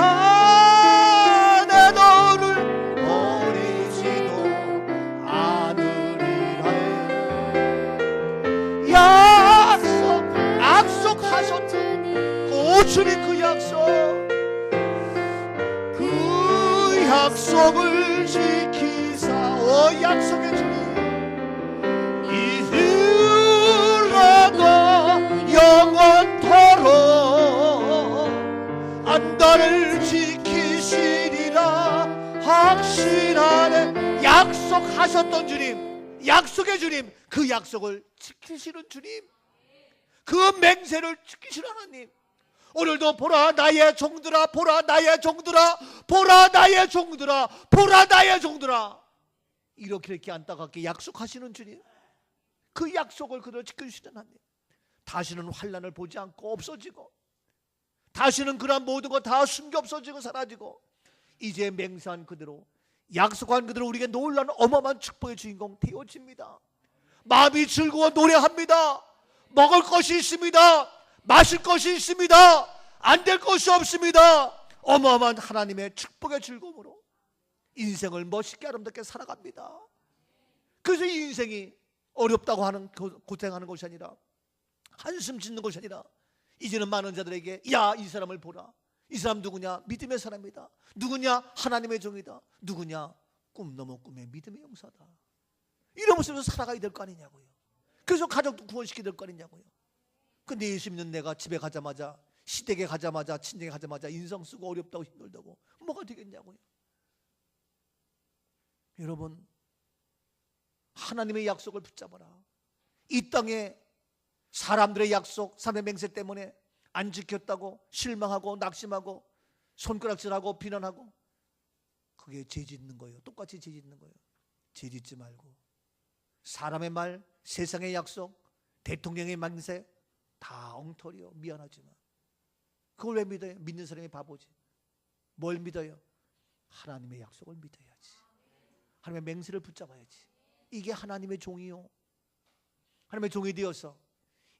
내 너를 버리지도 않으리라. 약속하셨더니 오 주님 그 약속을 지키사. 오 약속의 주님 이후로도 영원토록 안다를 지키시리라 확신하네. 약속하셨던 주님, 약속의 주님, 그 약속을 지키시는 주님, 그 맹세를 지키시는 하나님. 오늘도 보라 나의 종들아, 보라 나의 종들아, 보라 나의 종들아, 보라 나의 종들아, 이렇게 안타깝게 약속하시는 주님, 그 약속을 그대로 지켜주시는 하나님. 다시는 환난을 보지 않고 없어지고 다시는 그런 모든 것 다 숨겨 없어지고 사라지고 이제 맹세한 그대로 약속한 그대로 우리에게 놀라운 어마어마한 축복의 주인공 되어집니다. 마음이 즐거워 노래합니다. 먹을 것이 있습니다. 마실 것이 있습니다. 안 될 것이 없습니다. 어마어마한 하나님의 축복의 즐거움으로 인생을 멋있게 아름답게 살아갑니다. 그래서 이 인생이 어렵다고 하는 고생하는 것이 아니라 한숨 짓는 것이 아니라 이제는 많은 자들에게 야 이 사람을 보라. 이 사람 누구냐? 믿음의 사람이다. 누구냐? 하나님의 종이다. 누구냐? 꿈 넘어 꿈의 믿음의 용사다. 이런 모습으로 살아가야 될 거 아니냐고요. 그래서 가족도 구원시켜야 될 거 아니냐고요. 근데 예수 믿는 내가 집에 가자마자, 시댁에 가자마자, 친정에 가자마자 인성 쓰고 어렵다고 힘들다고 뭐가 되겠냐고요. 여러분, 하나님의 약속을 붙잡아라. 이 땅에 사람들의 약속, 사람의 맹세 때문에 안 지켰다고 실망하고 낙심하고 손가락질하고 비난하고, 그게 죄 짓는 거예요. 똑같이 죄 짓는 거예요. 죄 짓지 말고 사람의 말, 세상의 약속, 대통령의 맹세 다 엉터리요. 미안하지만 그걸 왜 믿어요? 믿는 사람이 바보지. 뭘 믿어요? 하나님의 약속을 믿어야지. 하나님의 맹세를 붙잡아야지. 이게 하나님의 종이요. 하나님의 종이 되어서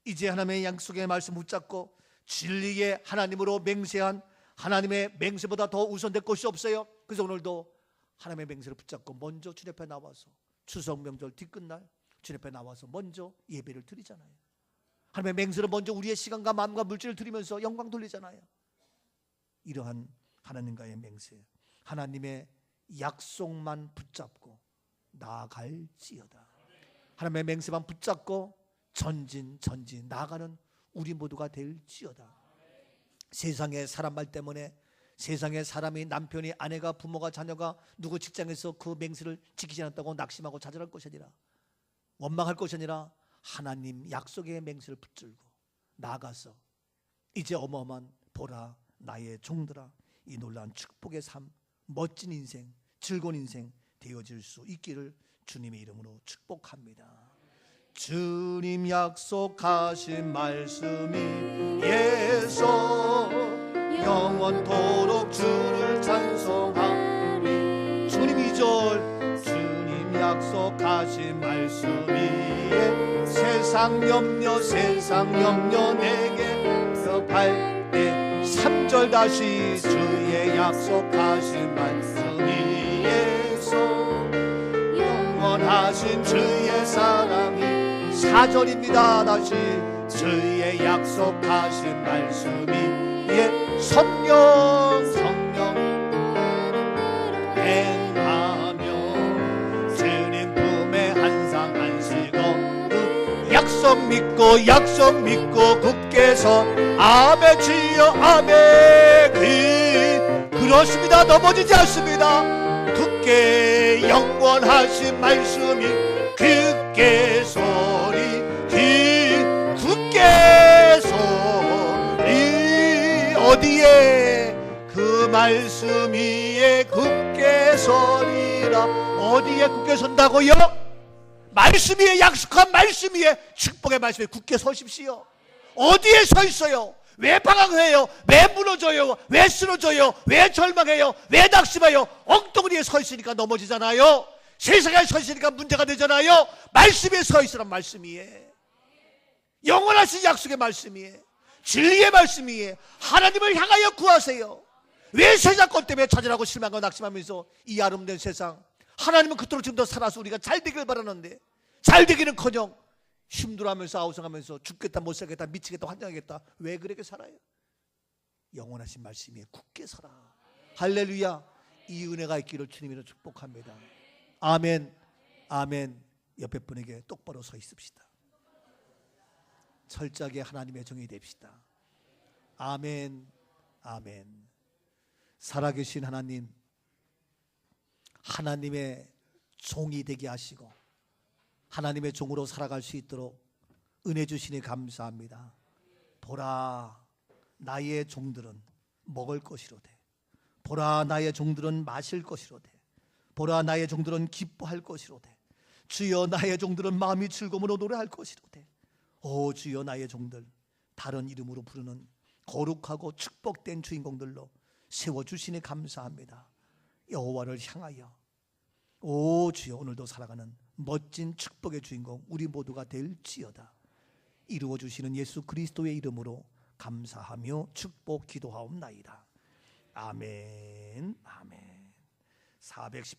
이제 하나님의 약속의 말씀 붙잡고 진리의 하나님으로 맹세한 하나님의 맹세보다 더 우선될 것이 없어요. 그래서 오늘도 하나님의 맹세를 붙잡고 먼저 주님 앞에 나와서 추석 명절 뒤끝날 주님 앞에 나와서 먼저 예배를 드리잖아요. 하나님의 맹세로 먼저 우리의 시간과 마음과 물질을 드리면서 영광 돌리잖아요. 이러한 하나님과의 맹세, 하나님의 약속만 붙잡고 나아갈지어다. 하나님의 맹세만 붙잡고 전진 나아가는 우리 모두가 될지어다. 세상의 사람 말 때문에, 세상의 사람이, 남편이, 아내가, 부모가, 자녀가 누구 직장에서 그 맹세를 지키지 않았다고 낙심하고 좌절할 것이 아니라, 원망할 것이 아니라 하나님 약속의 맹세를 붙들고 나아가서 이제 어마어마한 보라 나의 종들아, 이 놀라운 축복의 삶, 멋진 인생, 즐거운 인생 되어질 수 있기를 주님의 이름으로 축복합니다. 주님 약속하신 말씀이 예서 영원토록 주를 찬송하리. 주님 2절, 주님 약속하신 말씀이 세상 염려 내게 펴팔 때 3절 다시 주의 약속하신 말씀이 예서 영원하신 주의 사랑이 4절입니다. 다시 주의 약속하신 말씀이 성령 행하며 주님 품에 항상 안시고 약속 믿고 굳게 서 아멘 주여 아멘. 그렇습니다. 넘어지지 않습니다. 굳게 영원하신 말씀이 굳게 서리 굳게 서리. 어디에 그 말씀 위에 굳게 서리라. 어디에 굳게 선다고요? 말씀 위에, 약속한 말씀 위에, 축복의 말씀 위에 굳게 서십시오. 어디에 서 있어요? 왜 방황해요? 왜 무너져요? 왜 쓰러져요? 왜 절망해요? 왜 낙심해요? 엉덩이에 서 있으니까 넘어지잖아요. 세상에 서 있으니까 문제가 되잖아요. 말씀에 서 있으란 말씀 위에, 영원하신 약속의 말씀 위에, 진리의 말씀 위에 하나님을 향하여 구하세요. 왜 세상 것 때문에 좌절하고 실망하고 낙심하면서 이 아름다운 세상, 하나님은 그토록 지금 더 살아서 우리가 잘 되길 바라는데 잘 되기는커녕 힘들어하면서 아우성하면서 죽겠다, 못 살겠다, 미치겠다, 환장하겠다. 왜 그렇게 살아요? 영원하신 말씀에 굳게 서라. 할렐루야. 이 은혜가 있기를 주님으로 축복합니다. 아멘 아멘. 옆에 분에게 똑바로 서 있읍시다. 철저하게 하나님의 종이 됩시다. 아멘 아멘. 살아계신 하나님, 하나님의 종이 되게 하시고 하나님의 종으로 살아갈 수 있도록 은혜 주시니 감사합니다. 보라 나의 종들은 먹을 것이로되, 보라 나의 종들은 마실 것이로되, 보라 나의 종들은 기뻐할 것이로되, 주여 나의 종들은 마음이 즐거움으로 노래할 것이로되. 오 주여, 나의 종들 다른 이름으로 부르는 거룩하고 축복된 주인공들로 세워주시니 감사합니다. 여호와를 향하여 오 주여, 오늘도 살아가는 멋진 축복의 주인공 우리 모두가 될지어다. 이루어주시는 예수 그리스도의 이름으로 감사하며 축복 기도하옵나이다. 아멘 아멘. 410장